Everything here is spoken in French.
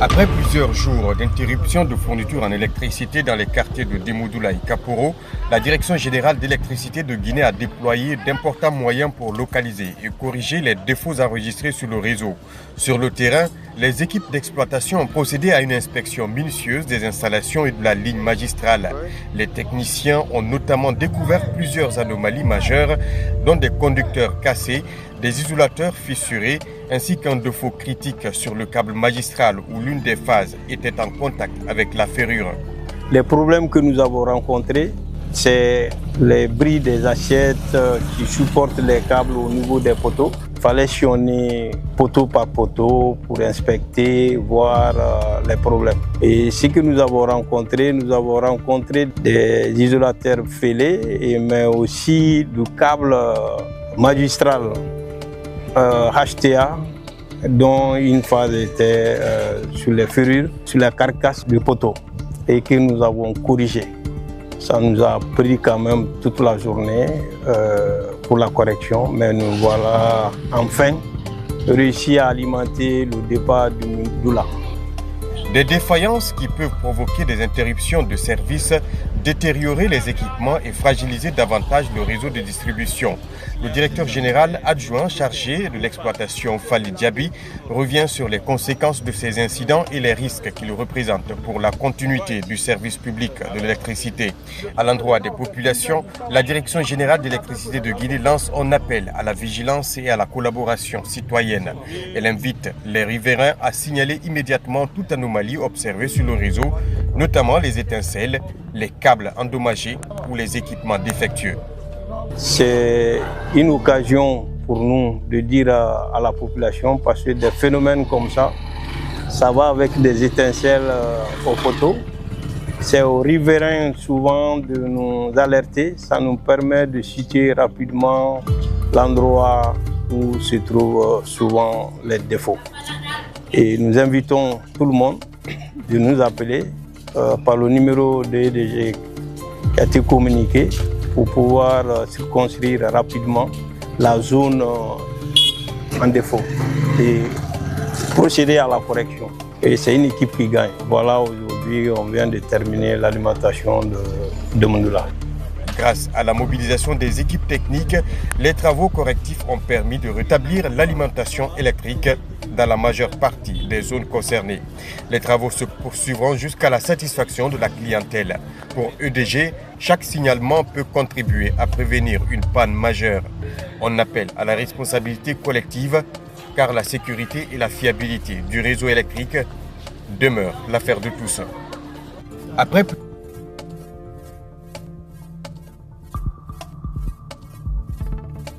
Après plusieurs jours d'interruption de fourniture en électricité dans les quartiers de Demoudoula et Kaporo, la Direction générale d'électricité de Guinée a déployé d'importants moyens pour localiser et corriger les défauts enregistrés sur le réseau. Sur le terrain, les équipes d'exploitation ont procédé à une inspection minutieuse des installations et de la ligne magistrale. Les techniciens ont notamment découvert plusieurs anomalies majeures, dont des conducteurs cassés, des isolateurs fissurés, ainsi qu'un défaut critique sur le câble magistral où l'une des phases était en contact avec la ferrure. Les problèmes que nous avons rencontrés, c'est les bris des assiettes qui supportent les câbles au niveau des poteaux. Il fallait sillonner poteau par poteau pour inspecter, voir les problèmes. Et ce que nous avons rencontré des isolateurs fêlés, mais aussi du câble magistral HTA, dont une phase était sur les ferrures, sur la carcasse du poteau, et que nous avons corrigé. Ça nous a pris quand même toute la journée pour la correction, mais nous voilà enfin réussi à alimenter le départ du Doula. Des défaillances qui peuvent provoquer des interruptions de service, détériorer les équipements et fragiliser davantage le réseau de distribution. Le directeur général adjoint chargé de l'exploitation, Fali Diaby, revient sur les conséquences de ces incidents et les risques qu'ils représentent pour la continuité du service public de l'électricité. À l'endroit des populations, la Direction générale d'électricité de Guinée lance un appel à la vigilance et à la collaboration citoyenne. Elle invite les riverains à signaler immédiatement toute anomalie observée sur le réseau, notamment les étincelles, les câbles endommagés ou les équipements défectueux. C'est une occasion pour nous de dire à la population, parce que des phénomènes comme ça va avec des étincelles au poteau. C'est aux riverains souvent de nous alerter, ça nous permet de situer rapidement l'endroit où se trouvent souvent les défauts. Et nous invitons tout le monde de nous appeler par le numéro de EDG qui a été communiqué pour pouvoir circonscrire rapidement la zone en défaut et procéder à la correction. Et c'est une équipe qui gagne. Voilà, aujourd'hui, on vient de terminer l'alimentation de Mondoula. Grâce à la mobilisation des équipes techniques, les travaux correctifs ont permis de rétablir l'alimentation électrique dans la majeure partie des zones concernées. Les travaux se poursuivront jusqu'à la satisfaction de la clientèle. Pour EDG, chaque signalement peut contribuer à prévenir une panne majeure. On appelle à la responsabilité collective car la sécurité et la fiabilité du réseau électrique demeurent l'affaire de tous. Après